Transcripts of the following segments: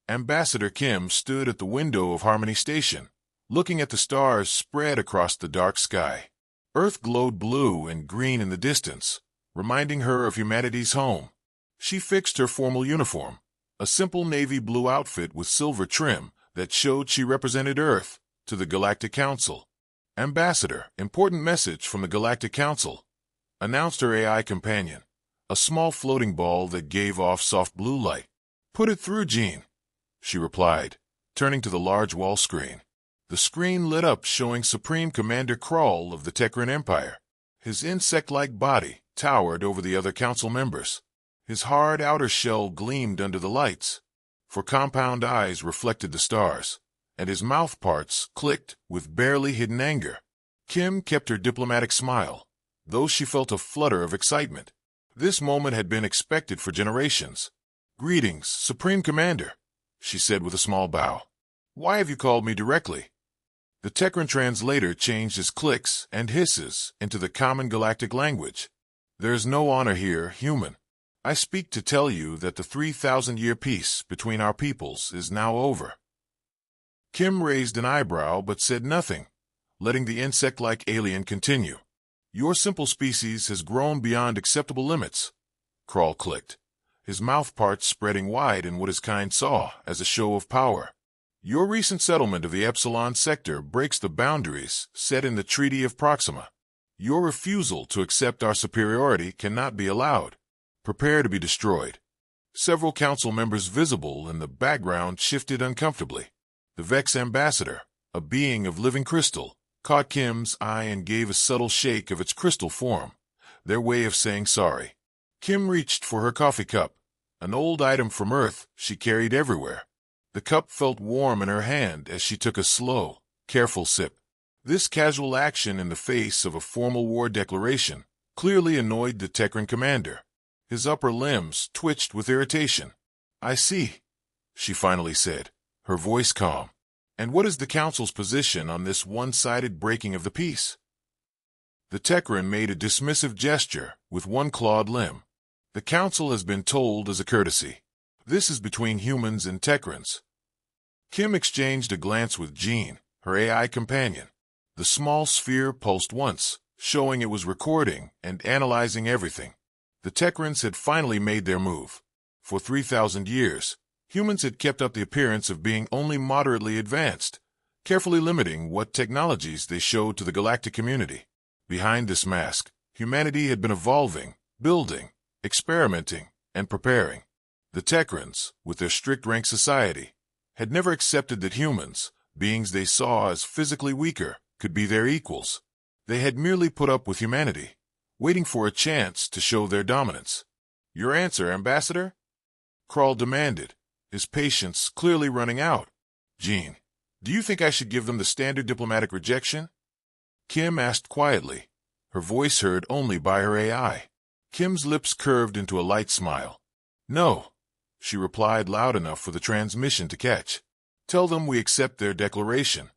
Ambassador Kim stood at the window of Harmony Station, looking at the stars spread across the dark sky. Earth glowed blue and green in the distance, reminding her of humanity's home. She fixed her formal uniform, a simple navy blue outfit with silver trim that showed she represented Earth, to the Galactic Council. "Ambassador, important message from the Galactic Council," announced her AI companion, a small floating ball that gave off soft blue light. "Put it through, Jean," she replied, turning to the large wall screen. The screen lit up, showing Supreme Commander Krull of the Tekran Empire. His insect-like body towered over the other council members. His hard outer shell gleamed under the lights, for compound eyes reflected the stars, and his mouth parts clicked with barely hidden anger. Kim kept her diplomatic smile, though she felt a flutter of excitement. This moment had been expected for generations. "Greetings, Supreme Commander," she said with a small bow. "Why have you called me directly?" The Tekran translator changed his clicks and hisses into the common galactic language. "There is no honor here, human. I speak to tell you that the 3,000-year peace between our peoples is now over." Kim raised an eyebrow but said nothing, letting the insect-like alien continue. "Your simple species has grown beyond acceptable limits," Krull clicked, his mouth parts spreading wide in what his kind saw as a show of power. "Your recent settlement of the Epsilon sector breaks the boundaries set in the Treaty of Proxima. Your refusal to accept our superiority cannot be allowed. Prepare to be destroyed." Several council members visible in the background shifted uncomfortably. The Vex ambassador, a being of living crystal, caught Kim's eye and gave a subtle shake of its crystal form, their way of saying sorry. Kim reached for her coffee cup, an old item from Earth she carried everywhere. The cup felt warm in her hand as she took a slow, careful sip. This casual action in the face of a formal war declaration clearly annoyed the Tekran commander. His upper limbs twitched with irritation. "I see," she finally said, her voice calm. "And what is the Council's position on this one-sided breaking of the peace?" The Tekran made a dismissive gesture with one clawed limb. "The Council has been told as a courtesy. This is between humans and Tekrans." Kim exchanged a glance with Jean, her AI companion. The small sphere pulsed once, showing it was recording and analyzing everything. The Tekrans had finally made their move. For 3,000 years, humans had kept up the appearance of being only moderately advanced, carefully limiting what technologies they showed to the galactic community. Behind this mask, humanity had been evolving, building, experimenting, and preparing. The Tekrans, with their strict-rank society, had never accepted that humans, beings they saw as physically weaker, could be their equals. They had merely put up with humanity, waiting for a chance to show their dominance. "Your answer, Ambassador?" Krull demanded, his patience clearly running out. "Jean, do you think I should give them the standard diplomatic rejection?" Kim asked quietly, her voice heard only by her AI. Kim's lips curved into a light smile. "No," she replied loud enough for the transmission to catch. "Tell them we accept their declaration."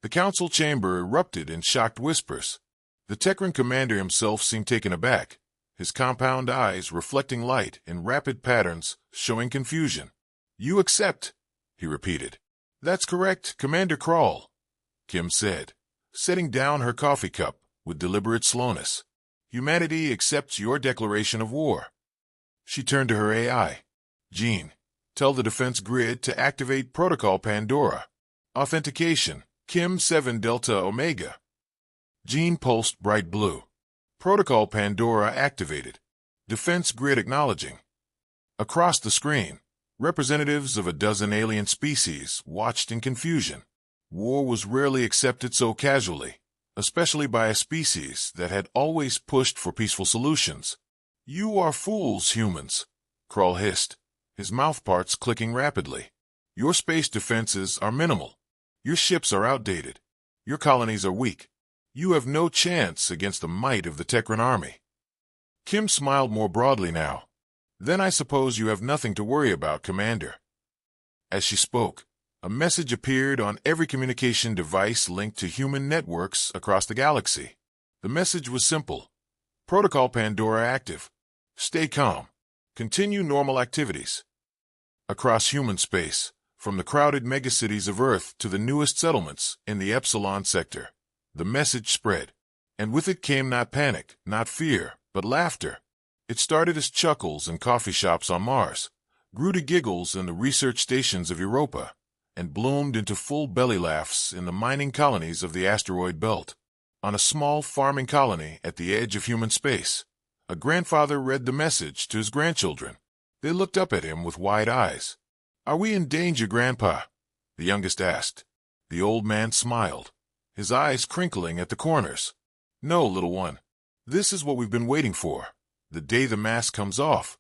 The council chamber erupted in shocked whispers. The Tekran commander himself seemed taken aback, his compound eyes reflecting light in rapid patterns, showing confusion. "You accept," he repeated. "That's correct, Commander Krull," Kim said, setting down her coffee cup with deliberate slowness. "Humanity accepts your declaration of war." She turned to her AI. "Jean, tell the defense grid to activate Protocol Pandora. Authentication, Kim 7 Delta Omega." Jean pulsed bright blue. Protocol Pandora activated. Defense grid acknowledging. Across the screen, representatives of a dozen alien species watched in confusion. War was rarely accepted so casually, especially by a species that had always pushed for peaceful solutions. "You are fools, humans," Krull hissed, his mouth parts clicking rapidly. "Your space defenses are minimal. Your ships are outdated. Your colonies are weak. You have no chance against the might of the Tekran army." Kim smiled more broadly now. "Then I suppose you have nothing to worry about, Commander." As she spoke, a message appeared on every communication device linked to human networks across the galaxy. The message was simple. "Protocol Pandora active. Stay calm. Continue normal activities." Across human space, from the crowded megacities of Earth to the newest settlements in the Epsilon sector. The message spread, and with it came not panic, not fear, but laughter. It started as chuckles in coffee shops on Mars, grew to giggles in the research stations of Europa, and bloomed into full belly laughs in the mining colonies of the asteroid belt. On a small farming colony at the edge of human space, a grandfather read the message to his grandchildren. They looked up at him with wide eyes. "Are we in danger, Grandpa?" the youngest asked. The old man smiled, his eyes crinkling at the corners. "No, little one. This is what we've been waiting for, the day the mask comes off."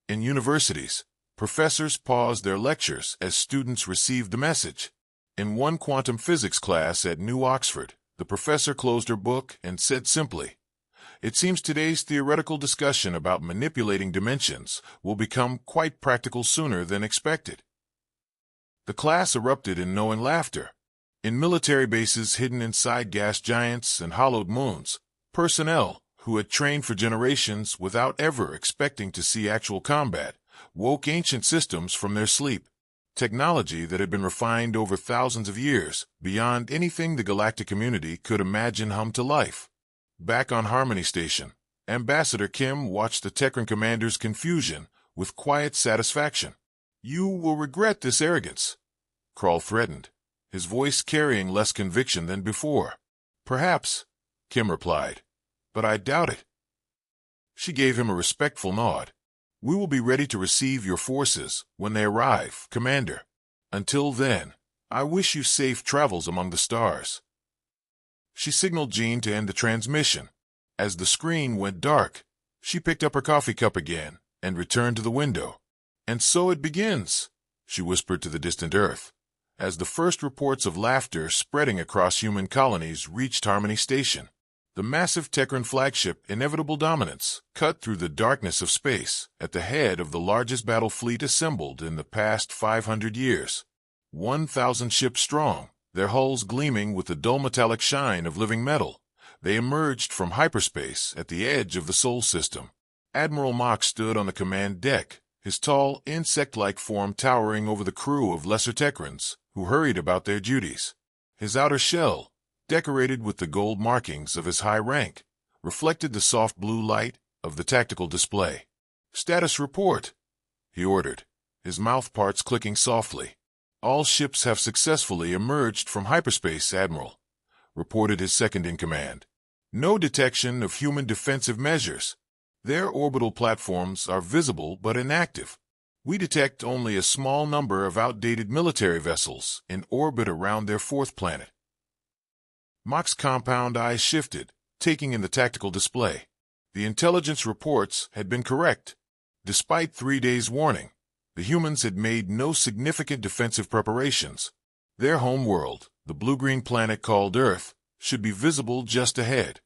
In universities, professors pause their lectures as students receive the message. In one quantum physics class at New Oxford, the professor closed her book and said simply, "It seems today's theoretical discussion about manipulating dimensions will become quite practical sooner than expected." The class erupted in knowing laughter. In military bases hidden inside gas giants and hollowed moons, personnel, who had trained for generations without ever expecting to see actual combat, woke ancient systems from their sleep. Technology that had been refined over thousands of years, beyond anything the galactic community could imagine hummed to life. Back on Harmony Station, Ambassador Kim watched the Tekran commander's confusion with quiet satisfaction. "You will regret this arrogance," Krall threatened, his voice carrying less conviction than before. "Perhaps," Kim replied, "but I doubt it." She gave him a respectful nod. "We will be ready to receive your forces when they arrive, Commander. Until then, I wish you safe travels among the stars." She signaled Jean to end the transmission. As the screen went dark, she picked up her coffee cup again and returned to the window. "And so it begins," she whispered to the distant Earth, as the first reports of laughter spreading across human colonies reached Harmony Station. The massive Tekran flagship Inevitable Dominance cut through the darkness of space at the head of the largest battle fleet assembled in the past 500 years. 1,000 ships strong, their hulls gleaming with the dull metallic shine of living metal, they emerged from hyperspace at the edge of the Sol system. Admiral Mock stood on the command deck, his tall, insect-like form towering over the crew of lesser Tekrans who hurried about their duties. His outer shell, decorated with the gold markings of his high rank, reflected the soft blue light of the tactical display. "Status report," he ordered, his mouth parts clicking softly. "All ships have successfully emerged from hyperspace, Admiral," reported his second-in-command. "No detection of human defensive measures. Their orbital platforms are visible but inactive. We detect only a small number of outdated military vessels in orbit around their fourth planet." Mock's compound eyes shifted, taking in the tactical display. The intelligence reports had been correct. Despite 3 days' warning, the humans had made no significant defensive preparations. Their homeworld, the blue-green planet called Earth, should be visible just ahead,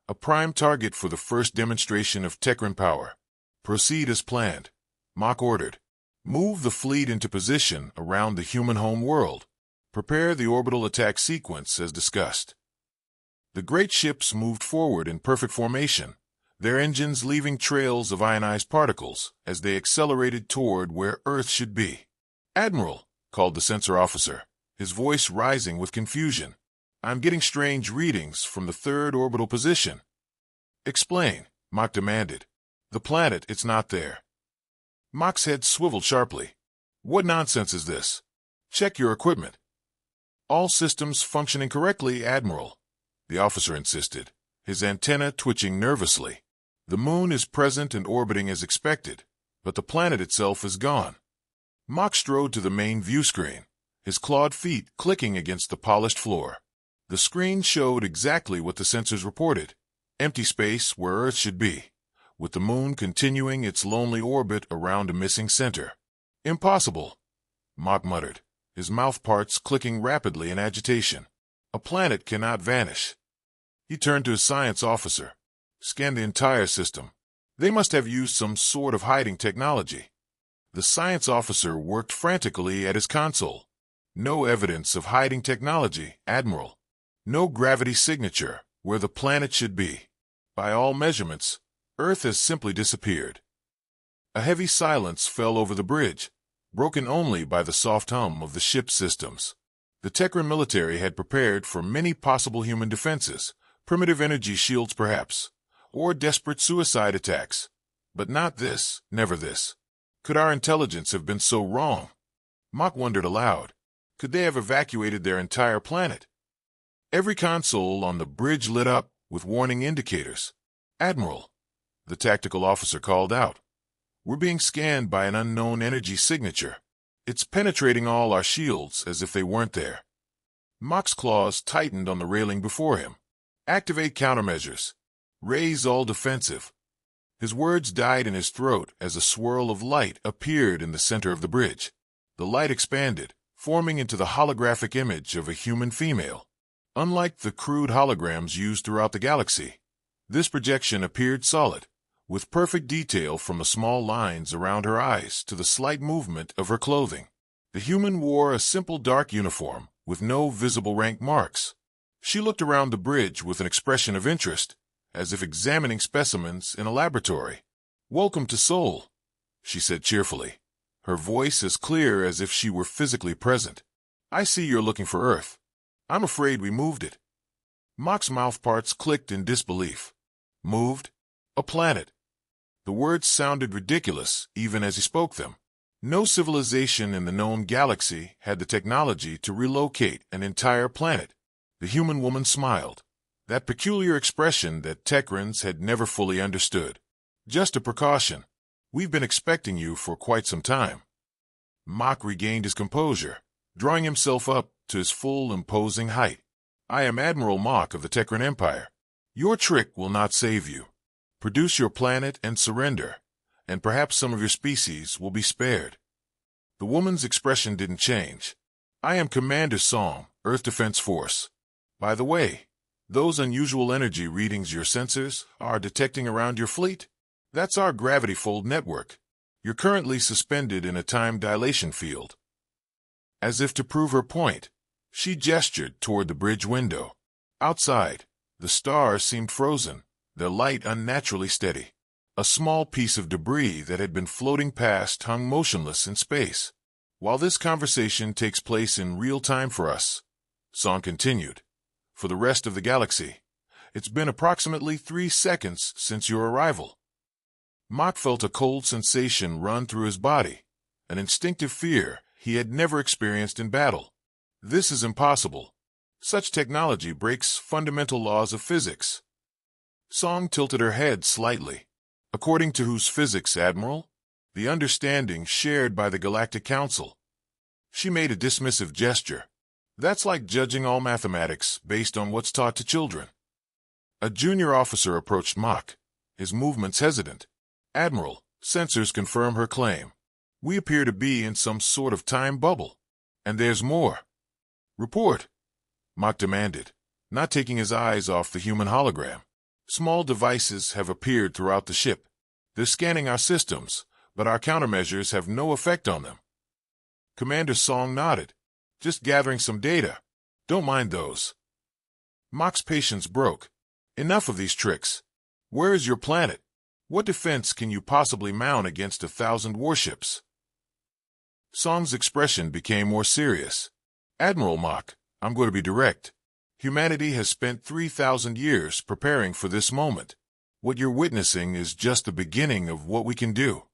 a prime target for the first demonstration of Tekran power. "Proceed as planned," Mock ordered. "Move the fleet into position around the human home world. Prepare the orbital attack sequence as discussed." The great ships moved forward in perfect formation, their engines leaving trails of ionized particles as they accelerated toward where Earth should be. "Admiral," called the sensor officer, his voice rising with confusion, "I'm getting strange readings from the third orbital position." "Explain," Mock demanded. "The planet, it's not there." Mock's head swiveled sharply. "What nonsense is this? Check your equipment." "All systems functioning correctly, Admiral," the officer insisted, his antenna twitching nervously. "The moon is present and orbiting as expected, but the planet itself is gone." Mock strode to the main view screen, his clawed feet clicking against the polished floor. The screen showed exactly what the sensors reported: empty space where Earth should be, with the moon continuing its lonely orbit around a missing center. "Impossible," Mock muttered, his mouth parts clicking rapidly in agitation. "A planet cannot vanish." He turned to his science officer. "Scan the entire system. They must have used some sort of hiding technology." The science officer worked frantically at his console. "No evidence of hiding technology, Admiral. No gravity signature where the planet should be. By all measurements, Earth has simply disappeared." A heavy silence fell over the bridge, broken only by the soft hum of the ship's systems. The Tekran military had prepared for many possible human defenses, primitive energy shields perhaps, or desperate suicide attacks. But not this, never this. Could our intelligence have been so wrong? Mach wondered aloud. Could they have evacuated their entire planet? Every console on the bridge lit up with warning indicators. "Admiral," the tactical officer called out. "We're being scanned by an unknown energy signature. It's penetrating all our shields as if they weren't there." Mach's claws tightened on the railing before him. "Activate countermeasures. Raise all defensive." His words died in his throat as a swirl of light appeared in the center of the bridge. The light expanded, forming into the holographic image of a human female. Unlike the crude holograms used throughout the galaxy, this projection appeared solid, with perfect detail from the small lines around her eyes to the slight movement of her clothing. The human wore a simple dark uniform with no visible rank marks. She looked around the bridge with an expression of interest, as if examining specimens in a laboratory. "Welcome to Sol," she said cheerfully, her voice as clear as if she were physically present. "I see you're looking for Earth. I'm afraid we moved it." Mach's mouthparts clicked in disbelief. Moved? A planet? The words sounded ridiculous even as he spoke them. No civilization in the known galaxy had the technology to relocate an entire planet. The human woman smiled, that peculiar expression that Tekrans had never fully understood. "Just a precaution. We've been expecting you for quite some time." Mach regained his composure, drawing himself up to his full imposing height. "I am Admiral Mach of the Tekran Empire. Your trick will not save you. Produce your planet and surrender, and perhaps some of your species will be spared." The woman's expression didn't change. "I am Commander Song, Earth Defense Force. By the way, those unusual energy readings your sensors are detecting around your fleet? That's our gravity fold network. You're currently suspended in a time dilation field." As if to prove her point, she gestured toward the bridge window. Outside, the stars seemed frozen, their light unnaturally steady. A small piece of debris that had been floating past hung motionless in space. "While this conversation takes place in real time for us," Song continued, "for the rest of the galaxy, it's been approximately 3 seconds since your arrival." Mach felt a cold sensation run through his body, an instinctive fear he had never experienced in battle. This is impossible. Such technology breaks fundamental laws of physics. Song tilted her head slightly. "According to whose physics, Admiral?" "The understanding shared by the Galactic Council." She made a dismissive gesture. "That's like judging all mathematics based on what's taught to children." A junior officer approached Mach, his movements hesitant. "Admiral, sensors confirm her claim. We appear to be in some sort of time bubble. And there's more." "Report," Mach demanded, not taking his eyes off the human hologram. "Small devices have appeared throughout the ship. They're scanning our systems, but our countermeasures have no effect on them." Commander Song nodded. "Just gathering some data. Don't mind those." Mach's patience broke. "Enough of these tricks. Where is your planet? What defense can you possibly mount against 1,000 warships?" Song's expression became more serious. "Admiral Mach, I'm going to be direct. Humanity has spent 3,000 years preparing for this moment. What you're witnessing is just the beginning of what we can do.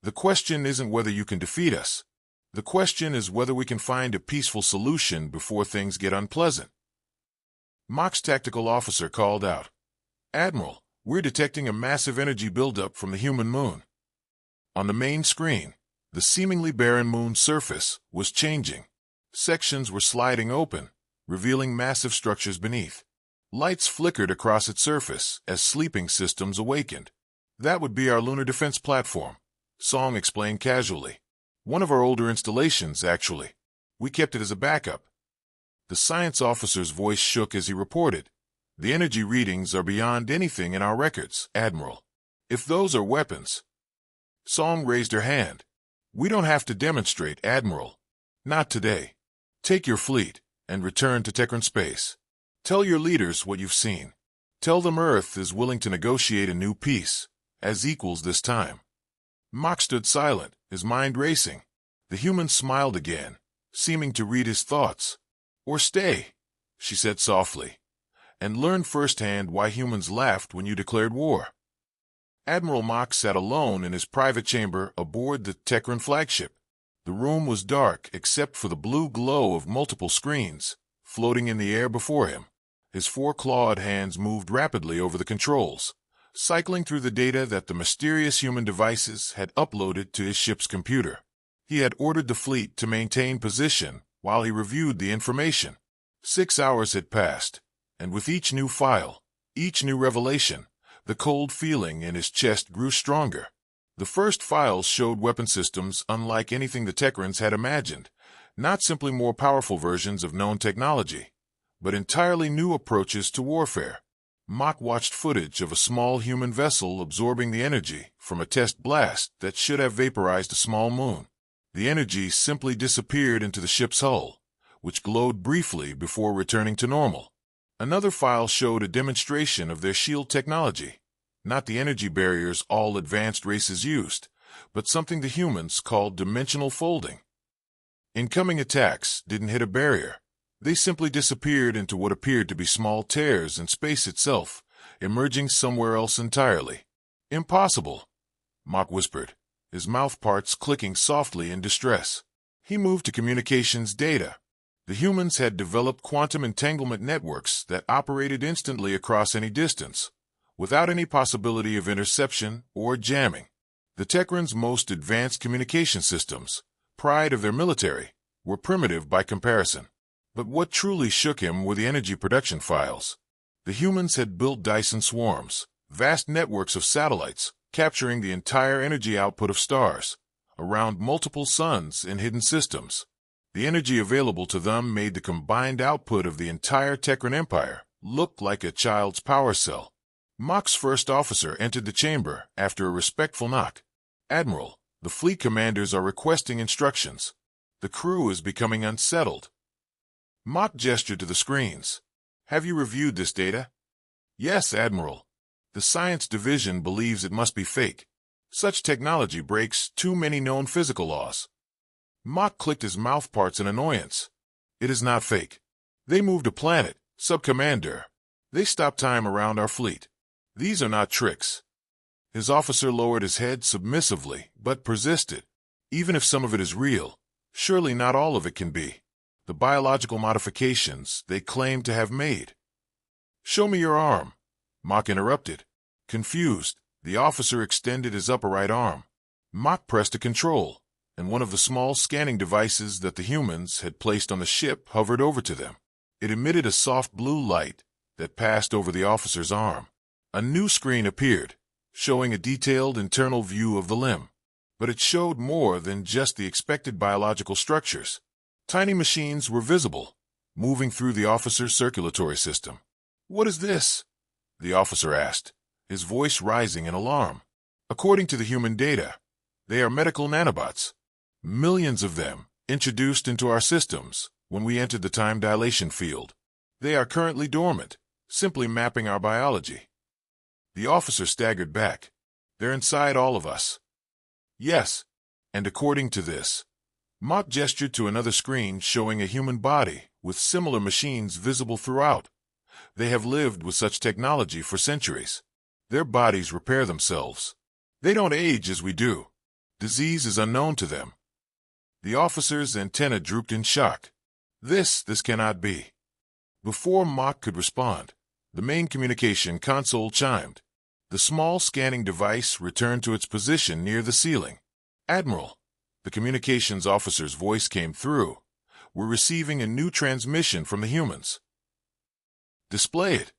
The question isn't whether you can defeat us. The question is whether we can find a peaceful solution before things get unpleasant." Mach's tactical officer called out, "Admiral, we're detecting a massive energy buildup from the human moon." On the main screen, the seemingly barren moon's surface was changing. Sections were sliding open, revealing massive structures beneath. Lights flickered across its surface as sleeping systems awakened. "That would be our lunar defense platform," Song explained casually. "One of our older installations, actually. We kept it as a backup." The science officer's voice shook as he reported, "The energy readings are beyond anything in our records, Admiral. If those are weapons—" Song raised her hand. "We don't have to demonstrate, Admiral. Not today. Take your fleet and return to Tekran space. Tell your leaders what you've seen. Tell them Earth is willing to negotiate a new peace, as equals this time." Mach stood silent, his mind racing. The human smiled again, seeming to read his thoughts. "Or stay," she said softly, "and learn firsthand why humans laughed when you declared war." Admiral Mach sat alone in his private chamber aboard the Tekran flagship. The room was dark except for the blue glow of multiple screens floating in the air before him. His four-clawed hands moved rapidly over the controls, cycling through the data that the mysterious human devices had uploaded to his ship's computer. He had ordered the fleet to maintain position while he reviewed the information. 6 hours had passed, and with each new file, each new revelation, the cold feeling in his chest grew stronger. The first files showed weapon systems unlike anything the Tekrans had imagined, not simply more powerful versions of known technology, but entirely new approaches to warfare. Mach watched footage of a small human vessel absorbing the energy from a test blast that should have vaporized a small moon. The energy simply disappeared into the ship's hull, which glowed briefly before returning to normal. Another file showed a demonstration of their shield technology, not the energy barriers all advanced races used, but something the humans called dimensional folding. Incoming attacks didn't hit a barrier. They simply disappeared into what appeared to be small tears in space itself, emerging somewhere else entirely. "Impossible," Mach whispered, his mouth parts clicking softly in distress. He moved to communications data. The humans had developed quantum entanglement networks that operated instantly across any distance, without any possibility of interception or jamming. The Tekrans' most advanced communication systems, pride of their military, were primitive by comparison. But what truly shook him were the energy production files. The humans had built Dyson swarms, vast networks of satellites, capturing the entire energy output of stars, around multiple suns in hidden systems. The energy available to them made the combined output of the entire Tekran Empire look like a child's power cell. Mach's first officer entered the chamber after a respectful knock. "Admiral, the fleet commanders are requesting instructions. The crew is becoming unsettled." Mach gestured to the screens. "Have you reviewed this data?" "Yes, Admiral. The science division believes it must be fake. Such technology breaks too many known physical laws." Mach clicked his mouthparts in annoyance. "It is not fake. They moved a planet, Sub-Commander. They stopped time around our fleet. These are not tricks." His officer lowered his head submissively, but persisted. "Even if some of it is real, surely not all of it can be. The biological modifications they claim to have made." "Show me your arm," Mach interrupted. Confused, the officer extended his upper right arm. Mach pressed a control, and one of the small scanning devices that the humans had placed on the ship hovered over to them. It emitted a soft blue light that passed over the officer's arm. A new screen appeared, showing a detailed internal view of the limb. But it showed more than just the expected biological structures. Tiny machines were visible, moving through the officer's circulatory system. "What is this?" the officer asked, his voice rising in alarm. "According to the human data, they are medical nanobots. Millions of them introduced into our systems when we entered the time dilation field. They are currently dormant, simply mapping our biology." The officer staggered back. "They're inside all of us." "Yes, and according to this," Mach gestured to another screen showing a human body with similar machines visible throughout. "They have lived with such technology for centuries. Their bodies repair themselves. They don't age as we do. Disease is unknown to them." The officer's antenna drooped in shock. This cannot be." Before Mach could respond, the main communication console chimed. The small scanning device returned to its position near the ceiling. "Admiral," the communications officer's voice came through, "we're receiving a new transmission from the humans." "Display it,"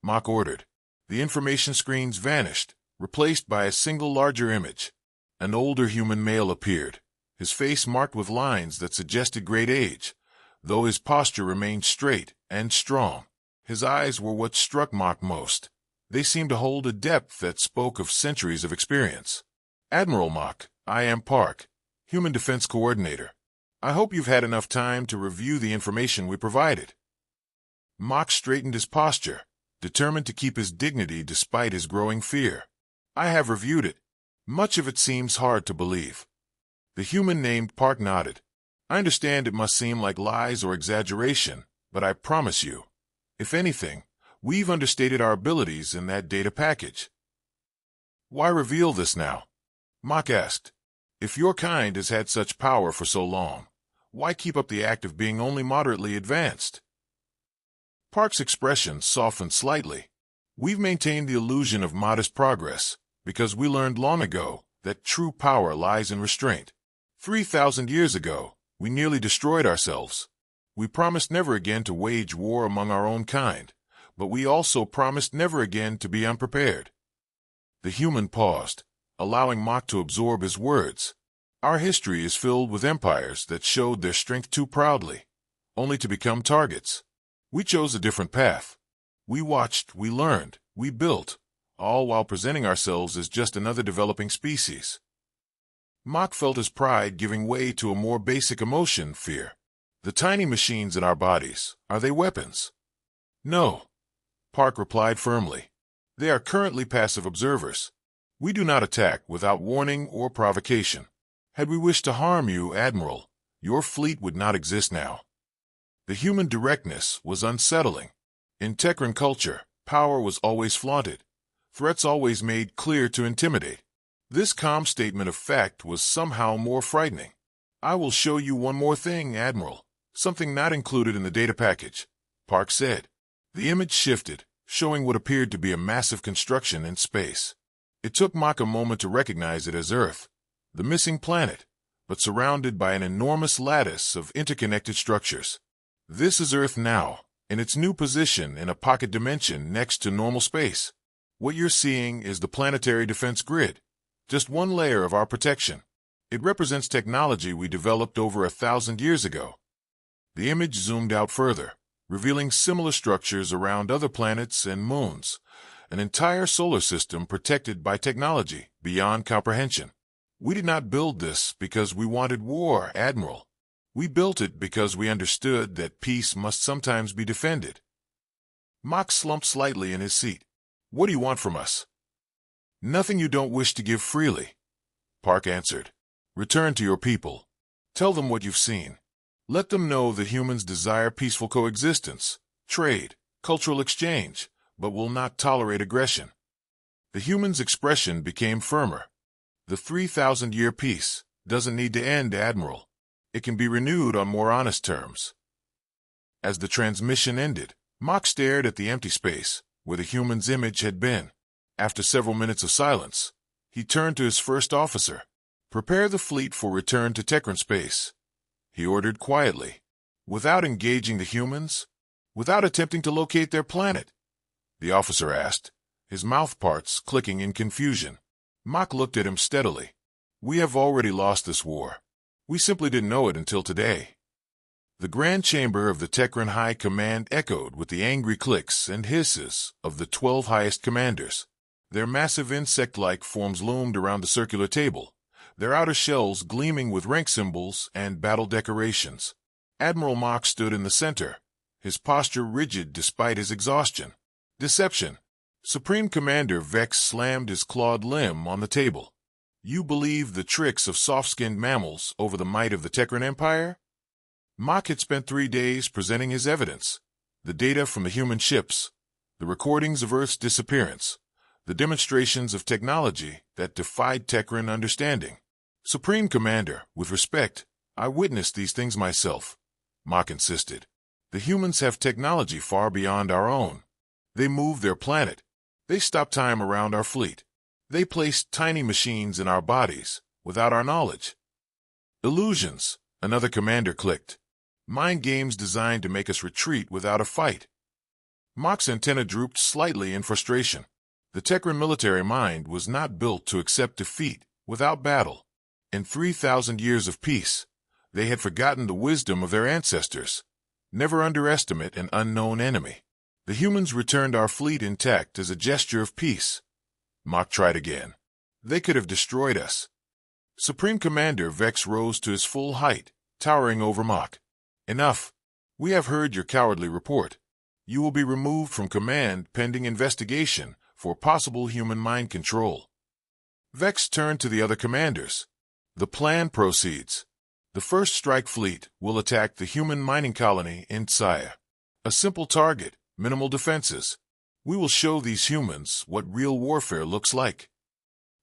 Mach ordered. The information screens vanished, replaced by a single larger image. An older human male appeared, his face marked with lines that suggested great age, though his posture remained straight and strong. His eyes were what struck Mach most. They seemed to hold a depth that spoke of centuries of experience. "Admiral Mach, I am Park, Human Defense Coordinator. I hope you've had enough time to review the information we provided." Mach straightened his posture, determined to keep his dignity despite his growing fear. "I have reviewed it. Much of it seems hard to believe. The human named Park nodded. I understand it must seem like lies or exaggeration, but I promise you, if anything, we've understated our abilities in that data package. Why reveal this now? Mach asked. If your kind has had such power for so long, why keep up the act of being only moderately advanced? Park's expression softened slightly. We've maintained the illusion of modest progress because we learned long ago that true power lies in restraint. 3,000 years ago, we nearly destroyed ourselves. We promised never again to wage war among our own kind, but we also promised never again to be unprepared. The human paused, allowing Mach to absorb his words. Our history is filled with empires that showed their strength too proudly, only to become targets. We chose a different path. We watched, we learned, we built, all while presenting ourselves as just another developing species. Mach felt his pride giving way to a more basic emotion, fear. The tiny machines in our bodies, are they weapons? No, Park replied firmly. They are currently passive observers. We do not attack without warning or provocation. Had we wished to harm you, Admiral, your fleet would not exist now. The human directness was unsettling. In Tekran culture, power was always flaunted. Threats always made clear to intimidate. This calm statement of fact was somehow more frightening. I will show you one more thing, Admiral. Something not included in the data package, Park said. The image shifted, showing what appeared to be a massive construction in space. It took Mach a moment to recognize it as Earth, the missing planet, but surrounded by an enormous lattice of interconnected structures. This is Earth now, in its new position in a pocket dimension next to normal space. What you're seeing is the planetary defense grid, just one layer of our protection. It represents technology we developed over 1,000 years ago. The image zoomed out further, revealing similar structures around other planets and moons, an entire solar system protected by technology beyond comprehension. We did not build this because we wanted war, Admiral. We built it because we understood that peace must sometimes be defended. Mach slumped slightly in his seat. What do you want from us? Nothing you don't wish to give freely, Park answered. Return to your people. Tell them what you've seen. Let them know that humans desire peaceful coexistence, trade, cultural exchange, but will not tolerate aggression. The human's expression became firmer. The 3,000-year peace doesn't need to end, Admiral. It can be renewed on more honest terms. As the transmission ended, Mach stared at the empty space where the human's image had been. After several minutes of silence, he turned to his first officer. Prepare the fleet for return to Tekran space, he ordered quietly. Without engaging the humans? Without attempting to locate their planet? The officer asked, his mouth parts clicking in confusion. Mach looked at him steadily. We have already lost this war. We simply didn't know it until today. The grand chamber of the Tekran High Command echoed with the angry clicks and hisses of the 12 highest commanders. Their massive insect-like forms loomed around the circular table, their outer shells gleaming with rank symbols and battle decorations. Admiral Mach stood in the center, his posture rigid despite his exhaustion. Deception. Supreme Commander Vex slammed his clawed limb on the table. You believe the tricks of soft-skinned mammals over the might of the Tekran Empire? Mach had spent 3 days presenting his evidence. The data from the human ships, the recordings of Earth's disappearance, the demonstrations of technology that defied Tekran understanding. Supreme Commander, with respect, I witnessed these things myself, Mach insisted. The humans have technology far beyond our own. They moved their planet. They stopped time around our fleet. They placed tiny machines in our bodies, without our knowledge. Illusions, another commander clicked. Mind games designed to make us retreat without a fight. Mach's antenna drooped slightly in frustration. The Tekran military mind was not built to accept defeat without battle. In 3,000 years of peace, they had forgotten the wisdom of their ancestors. Never underestimate an unknown enemy. The humans returned our fleet intact as a gesture of peace. Mach tried again. They could have destroyed us. Supreme Commander Vex rose to his full height, towering over Mach. Enough. We have heard your cowardly report. You will be removed from command pending investigation for possible human mind control. Vex turned to the other commanders. The plan proceeds. The first strike fleet will attack the human mining colony in Tsaya. A simple target, minimal defenses. We will show these humans what real warfare looks like.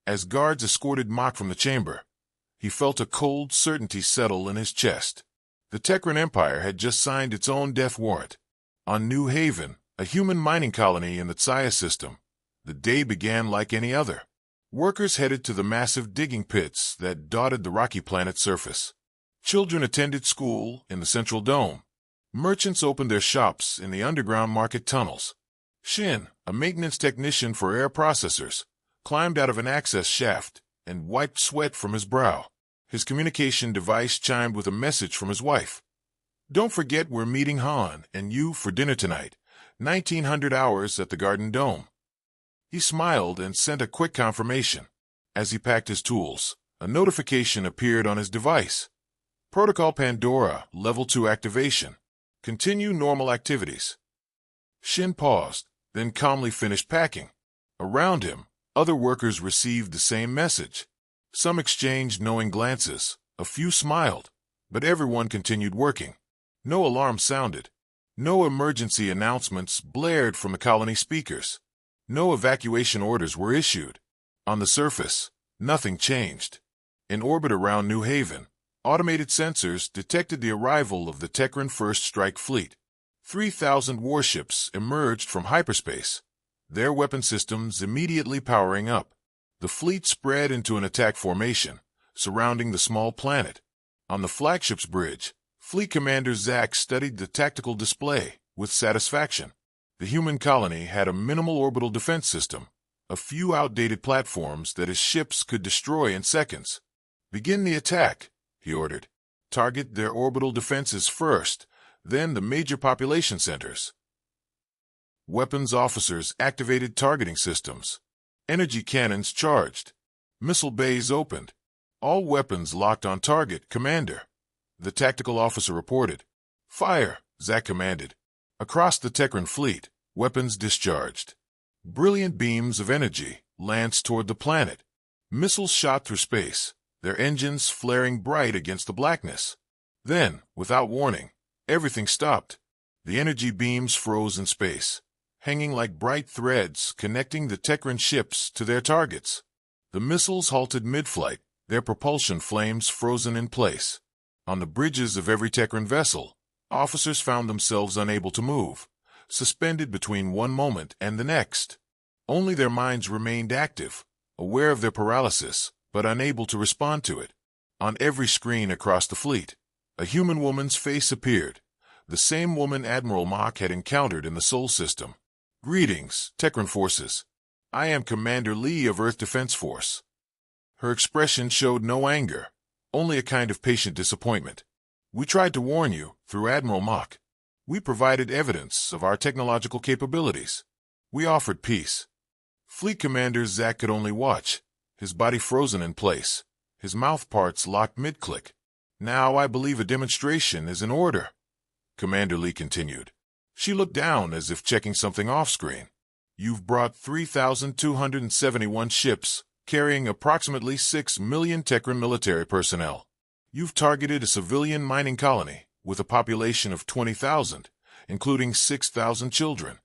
As guards escorted Mach from the chamber, he felt a cold certainty settle in his chest. The Tekran Empire had just signed its own death warrant. On New Haven, a human mining colony in the Tsaya system, the day began like any other. Workers headed to the massive digging pits that dotted the rocky planet's surface. Children attended school in the central dome. Merchants opened their shops in the underground market tunnels. Shin, a maintenance technician for air processors, climbed out of an access shaft and wiped sweat from his brow. His communication device chimed with a message from his wife. "Don't forget we're meeting Han and you for dinner tonight, 1900 hours at the Garden Dome." He smiled and sent a quick confirmation. As he packed his tools, a notification appeared on his device. Protocol Pandora, Level 2 activation. Continue normal activities. Shin paused, then calmly finished packing. Around him, other workers received the same message. Some exchanged knowing glances, a few smiled, but everyone continued working. No alarm sounded. No emergency announcements blared from the colony speakers. No evacuation orders were issued. On the surface, nothing changed. In orbit around New Haven, automated sensors detected the arrival of the Tekran First Strike Fleet. 3,000 warships emerged from hyperspace, their weapon systems immediately powering up. The fleet spread into an attack formation, surrounding the small planet. On the flagship's bridge, Fleet Commander Zack studied the tactical display with satisfaction. The human colony had a minimal orbital defense system, a few outdated platforms that his ships could destroy in seconds. "Begin the attack," he ordered. "Target their orbital defenses first, then the major population centers." Weapons officers activated targeting systems. Energy cannons charged. Missile bays opened. "All weapons locked on target, Commander," the tactical officer reported. "Fire," Zack commanded. Across the Tekran fleet, weapons discharged. Brilliant beams of energy lanced toward the planet. Missiles shot through space, their engines flaring bright against the blackness. Then, without warning, everything stopped. The energy beams froze in space, hanging like bright threads connecting the Tekran ships to their targets. The missiles halted mid-flight, their propulsion flames frozen in place. On the bridges of every Tekran vessel, officers found themselves unable to move, suspended between one moment and the next. Only their minds remained active, aware of their paralysis, but unable to respond to it. On every screen across the fleet, a human woman's face appeared, the same woman Admiral Mach had encountered in the Sol system. "Greetings, Tekran forces. I am Commander Lee of Earth Defense Force." Her expression showed no anger, only a kind of patient disappointment. "We tried to warn you, through Admiral Mach. We provided evidence of our technological capabilities. We offered peace." Fleet Commander Zack could only watch, his body frozen in place, his mouth parts locked mid-click. "Now I believe a demonstration is in order," Commander Lee continued. She looked down as if checking something off-screen. "You've brought 3,271 ships, carrying approximately 6 million Tekran military personnel. You've targeted a civilian mining colony with a population of 20,000, including 6,000 children."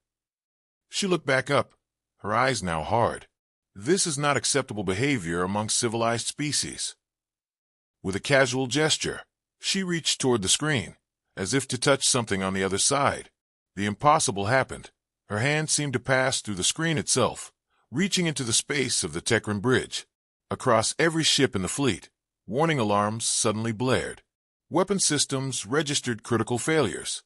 She looked back up, her eyes now hard. This is not acceptable behavior among civilized species. With a casual gesture, she reached toward the screen, as if to touch something on the other side. The impossible happened. Her hand seemed to pass through the screen itself, reaching into the space of the Tekran bridge. Across every ship in the fleet, warning alarms suddenly blared. Weapon systems registered critical failures.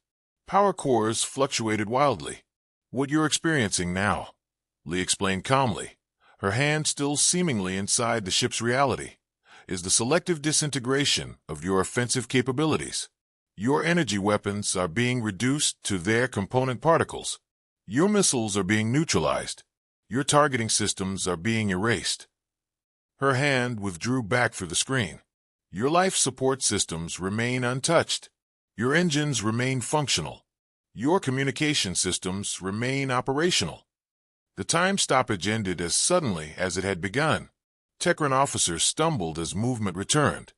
Power cores fluctuated wildly. "What you're experiencing now," Lee explained calmly, her hand still seemingly inside the ship's reality, "is the selective disintegration of your offensive capabilities. Your energy weapons are being reduced to their component particles. Your missiles are being neutralized. Your targeting systems are being erased." Her hand withdrew back through the screen. "Your life support systems remain untouched. Your engines remain functional. Your communication systems remain operational." The time stoppage ended as suddenly as it had begun. Techran officers stumbled as movement returned.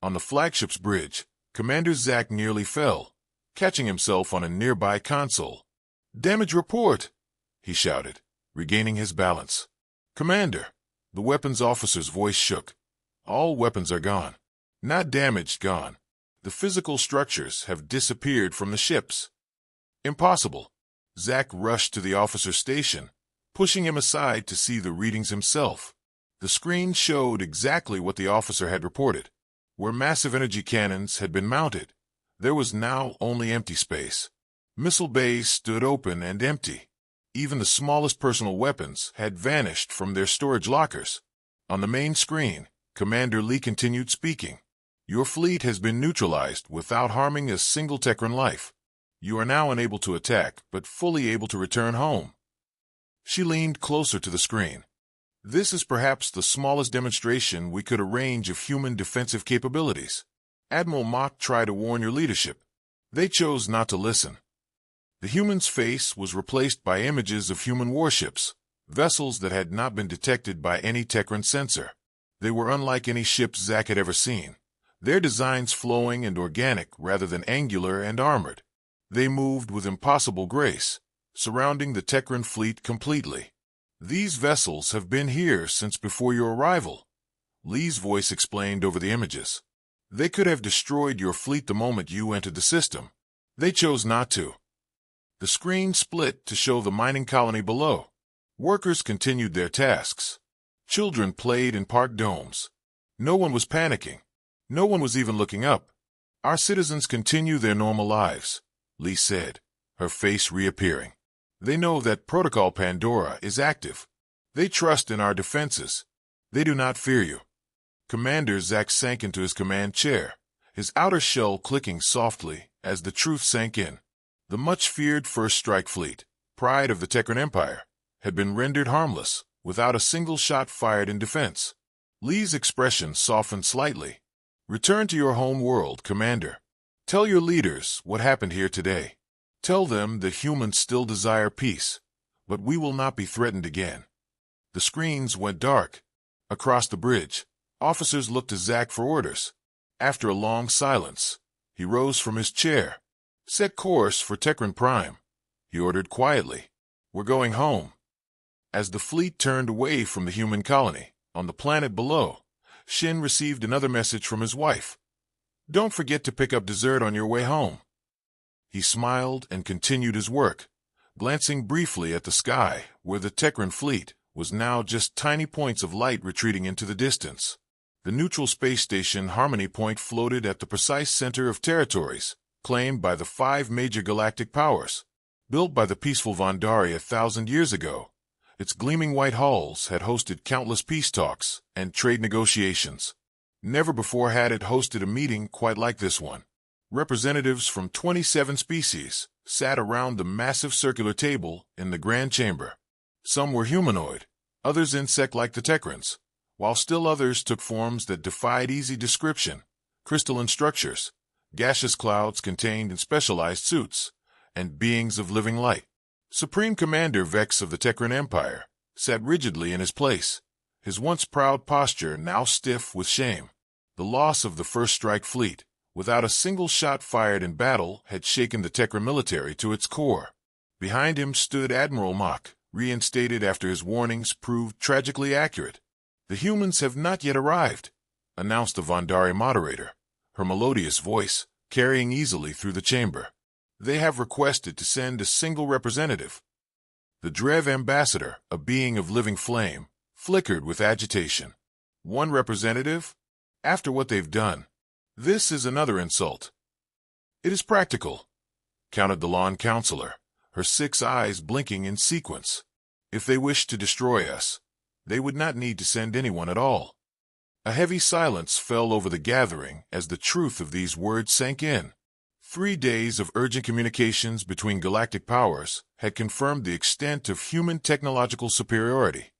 On the flagship's bridge, Commander Zack nearly fell, catching himself on a nearby console. "Damage report!" he shouted, regaining his balance. "Commander!" The weapons officer's voice shook. "All weapons are gone. Not damaged, gone. The physical structures have disappeared from the ships." "Impossible." Zack rushed to the officer's station, pushing him aside to see the readings himself. The screen showed exactly what the officer had reported. Where massive energy cannons had been mounted, there was now only empty space. Missile bays stood open and empty. Even the smallest personal weapons had vanished from their storage lockers. On the main screen, Commander Lee continued speaking. "Your fleet has been neutralized without harming a single Techran life. You are now unable to attack, but fully able to return home." She leaned closer to the screen. "This is perhaps the smallest demonstration we could arrange of human defensive capabilities. Admiral Mock tried to warn your leadership. They chose not to listen." The human's face was replaced by images of human warships, vessels that had not been detected by any Techran sensor. They were unlike any ships Zack had ever seen, their designs flowing and organic rather than angular and armored. They moved with impossible grace, surrounding the Techran fleet completely. "These vessels have been here since before your arrival," Lee's voice explained over the images. "They could have destroyed your fleet the moment you entered the system. They chose not to." The screen split to show the mining colony below. Workers continued their tasks. Children played in park domes. No one was panicking. No one was even looking up. "Our citizens continue their normal lives," Lee said, her face reappearing. "They know that Protocol Pandora is active. They trust in our defenses. They do not fear you." Commander Zack sank into his command chair, his outer shell clicking softly as the truth sank in. The much-feared First Strike Fleet, pride of the Techran Empire, had been rendered harmless, without a single shot fired in defense. Lee's expression softened slightly. "Return to your home world, Commander. Tell your leaders what happened here today. Tell them that humans still desire peace, but we will not be threatened again." The screens went dark. Across the bridge, officers looked to Zack for orders. After a long silence, he rose from his chair. "Set course for Techran Prime," he ordered quietly. "We're going home." As the fleet turned away from the human colony, on the planet below, Shin received another message from his wife. "Don't forget to pick up dessert on your way home." He smiled and continued his work, glancing briefly at the sky, where the Techran fleet was now just tiny points of light retreating into the distance. The neutral space station Harmony Point floated at the precise center of territories claimed by the 5 major galactic powers. Built by the peaceful Vandari 1,000 years ago, its gleaming white hulls had hosted countless peace talks and trade negotiations. Never before had it hosted a meeting quite like this one. Representatives from 27 species sat around the massive circular table in the Grand Chamber. Some were humanoid, others insect like the Techrans, while still others took forms that defied easy description: crystalline structures, gaseous clouds contained in specialized suits, and beings of living light. Supreme Commander Vex of the Techran Empire sat rigidly in his place, his once proud posture now stiff with shame. The loss of the First Strike Fleet, without a single shot fired in battle, had shaken the Techran military to its core. Behind him stood Admiral Mock, reinstated after his warnings proved tragically accurate. "The humans have not yet arrived," announced the Vandari moderator, her melodious voice carrying easily through the chamber. "They have requested to send a single representative." The Drev ambassador, a being of living flame, flickered with agitation. "One representative? After what they've done? This is another insult." "It is practical," countered the lawn counselor, her 6 eyes blinking in sequence. "If they wish to destroy us, they would not need to send anyone at all." A heavy silence fell over the gathering as the truth of these words sank in. 3 days of urgent communications between galactic powers had confirmed the extent of human technological superiority.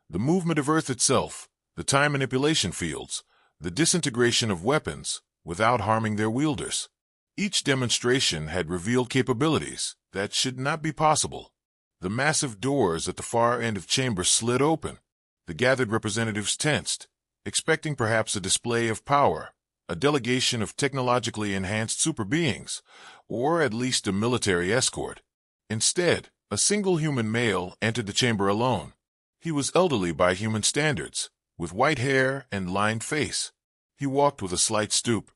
The movement of Earth itself, the time manipulation fields, the disintegration of weapons without harming their wielders. Each demonstration had revealed capabilities that should not be possible. The massive doors at the far end of chamber slid open. The gathered representatives tensed, expecting perhaps a display of power, a delegation of technologically enhanced super beings, or at least a military escort. Instead, a single human male entered the chamber alone. He was elderly by human standards, with white hair and lined face. He walked with a slight stoop,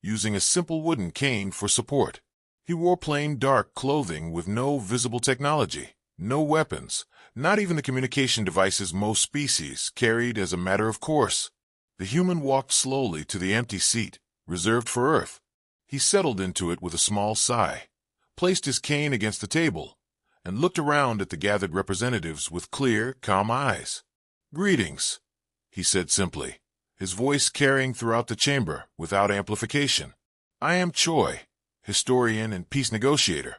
using a simple wooden cane for support. He wore plain dark clothing with no visible technology, no weapons, not even the communication devices most species carried as a matter of course. The human walked slowly to the empty seat, reserved for Earth. He settled into it with a small sigh, placed his cane against the table, and looked around at the gathered representatives with clear, calm eyes. "Greetings," he said simply, his voice carrying throughout the chamber without amplification. "I am Choi, historian and peace negotiator.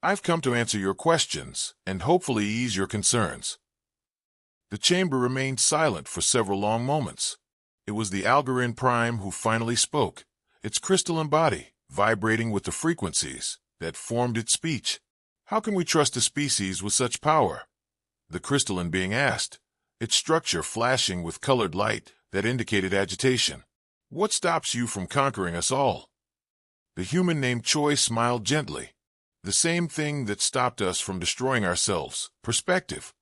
I've come to answer your questions and hopefully ease your concerns." The chamber remained silent for several long moments. It was the Algorin Prime who finally spoke, its crystalline body vibrating with the frequencies that formed its speech. "How can we trust a species with such power?" the crystalline being asked, its structure flashing with colored light that indicated agitation. "What stops you from conquering us all?" The human named Choi smiled gently. "The same thing that stopped us from destroying ourselves, perspective."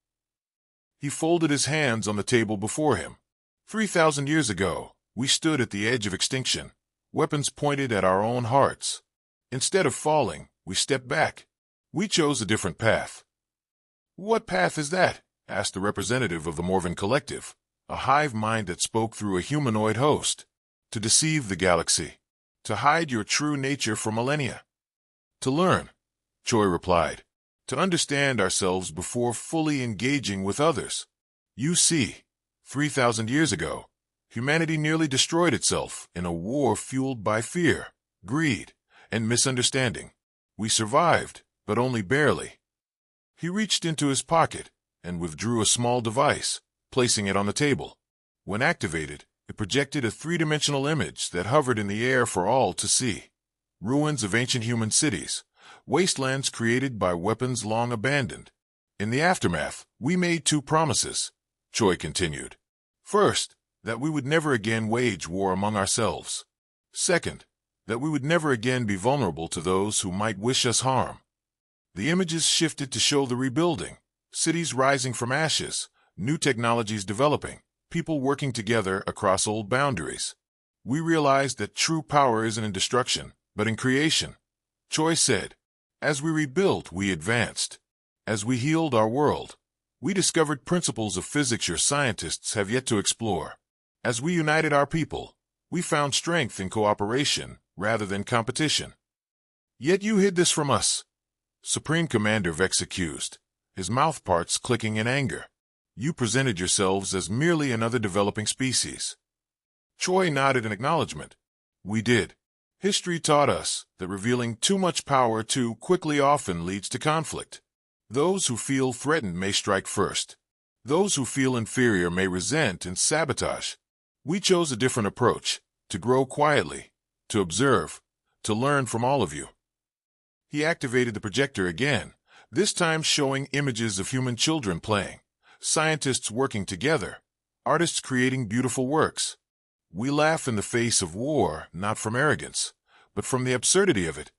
He folded his hands on the table before him. 3,000 years ago, we stood at the edge of extinction, weapons pointed at our own hearts. Instead of falling, we stepped back. We chose a different path. "What path is that?" asked the representative of the Morven Collective, a hive mind that spoke through a humanoid host. "To deceive the galaxy. To hide your true nature for millennia." "To learn," Choi replied. "To understand ourselves before fully engaging with others. You see, 3,000 years ago, humanity nearly destroyed itself in a war fueled by fear, greed, and misunderstanding. We survived, but only barely." He reached into his pocket and withdrew a small device, placing it on the table. When activated, it projected a three-dimensional image that hovered in the air for all to see. Ruins of ancient human cities, wastelands created by weapons long abandoned. "In the aftermath, we made two promises," Choi continued. "First, that we would never again wage war among ourselves. Second, that we would never again be vulnerable to those who might wish us harm." The images shifted to show the rebuilding, cities rising from ashes, new technologies developing, people working together across old boundaries. "We realized that true power isn't in destruction, but in creation," Choi said. "As we rebuilt, we advanced. As we healed our world, we discovered principles of physics your scientists have yet to explore. As we united our people, we found strength in cooperation rather than competition. Yet you hid this from us," Supreme Commander Vex accused, his mouth parts clicking in anger. "You presented yourselves as merely another developing species." Choi nodded in acknowledgement. "We did. History taught us that revealing too much power too quickly often leads to conflict. Those who feel threatened may strike first. Those who feel inferior may resent and sabotage. We chose a different approach, to grow quietly, to observe, to learn from all of you." He activated the projector again, this time showing images of human children playing, scientists working together, artists creating beautiful works. "We laugh in the face of war, not from arrogance, but from the absurdity of it,"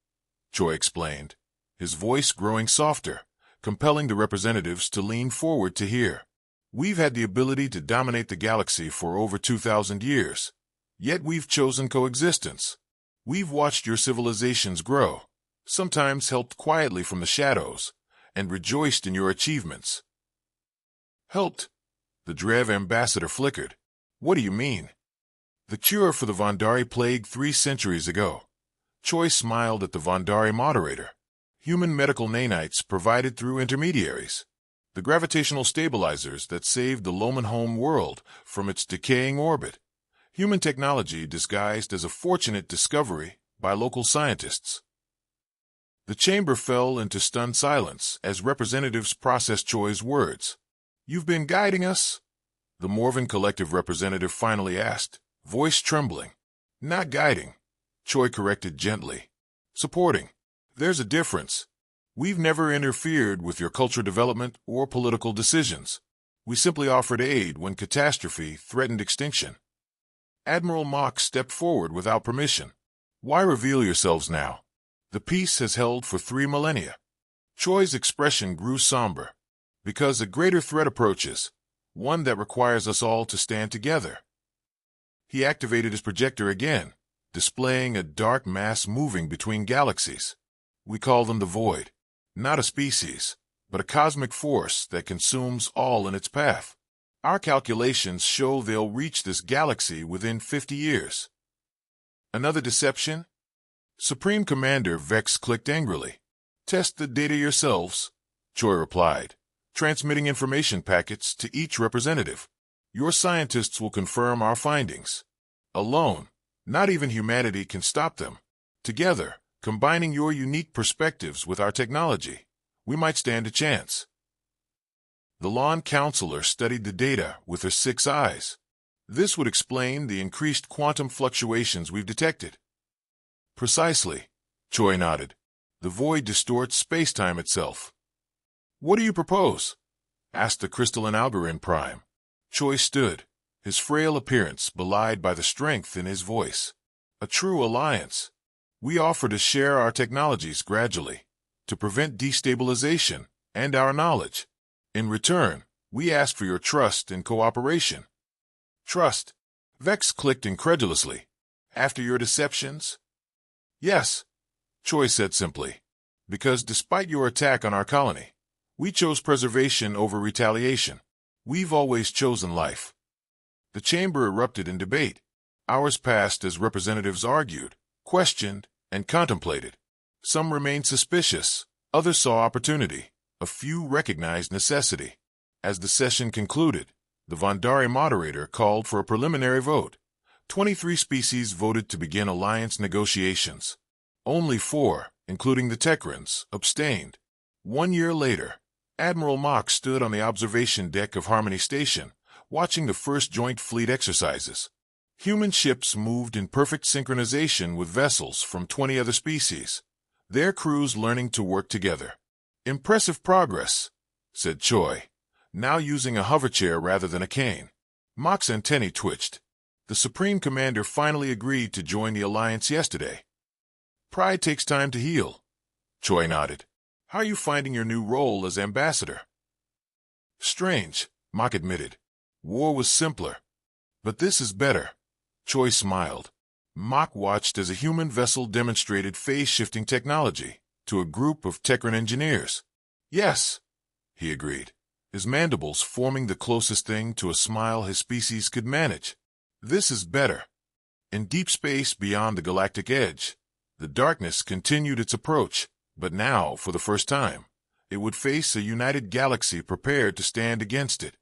Choi explained, his voice growing softer, compelling the representatives to lean forward to hear. "We've had the ability to dominate the galaxy for over 2,000 years, yet we've chosen coexistence. We've watched your civilizations grow, sometimes helped quietly from the shadows, and rejoiced in your achievements." "Helped?" The Drev ambassador flickered. "What do you mean?" "The cure for the Vondari plague 3 centuries ago." Choi smiled at the Vondari moderator. "Human medical nanites provided through intermediaries. The gravitational stabilizers that saved the Loman-home world from its decaying orbit. Human technology disguised as a fortunate discovery by local scientists." The chamber fell into stunned silence as representatives processed Choi's words. "You've been guiding us?" the Morven Collective representative finally asked, voice trembling. "Not guiding," Choi corrected gently. "Supporting. There's a difference. We've never interfered with your cultural development or political decisions. We simply offered aid when catastrophe threatened extinction." Admiral Mock stepped forward without permission. Why reveal yourselves now? The peace has held for 3 millennia. Choi's expression grew somber. Because a greater threat approaches, one that requires us all to stand together. He activated his projector again, displaying a dark mass moving between galaxies. We call them the Void. Not a species, but a cosmic force that consumes all in its path. Our calculations show they'll reach this galaxy within 50 years. Another deception? Supreme Commander Vex clicked angrily. Test the data yourselves, Choi replied, transmitting information packets to each representative. Your scientists will confirm our findings. Alone, not even humanity can stop them. Together, combining your unique perspectives with our technology, we might stand a chance. The lawn counselor studied the data with her 6 eyes. This would explain the increased quantum fluctuations we've detected. Precisely, Choi nodded. The void distorts space-time itself. What do you propose? Asked the crystalline Algorin Prime. Choi stood, his frail appearance belied by the strength in his voice. A true alliance. We offer to share our technologies gradually, to prevent destabilization and our knowledge. In return, we ask for your trust and cooperation. Trust? Vex clicked incredulously. After your deceptions? Yes, Choi said simply. Because despite your attack on our colony, we chose preservation over retaliation. We've always chosen life. The chamber erupted in debate. Hours passed as representatives argued, questioned, and contemplated. Some remained suspicious, others saw opportunity. A few recognized necessity. As the session concluded, the Vondari moderator called for a preliminary vote. 23 species voted to begin alliance negotiations. Only 4, including the Tekrans, abstained. 1 year later, Admiral Mock stood on the observation deck of Harmony Station, watching the first joint fleet exercises. Human ships moved in perfect synchronization with vessels from 20 other species, their crews learning to work together. Impressive progress, said Choi, now using a hoverchair rather than a cane. Mock's antennae twitched. The Supreme Commander finally agreed to join the alliance yesterday. Pride takes time to heal. Choi nodded. How are you finding your new role as ambassador? Strange, Mock admitted. War was simpler. But this is better. Choi smiled. Mock watched as a human vessel demonstrated phase-shifting technology to a group of Tekran engineers. Yes, he agreed, his mandibles forming the closest thing to a smile his species could manage. This is better. In deep space beyond the galactic edge, the darkness continued its approach, but now, for the first time, it would face a united galaxy prepared to stand against it.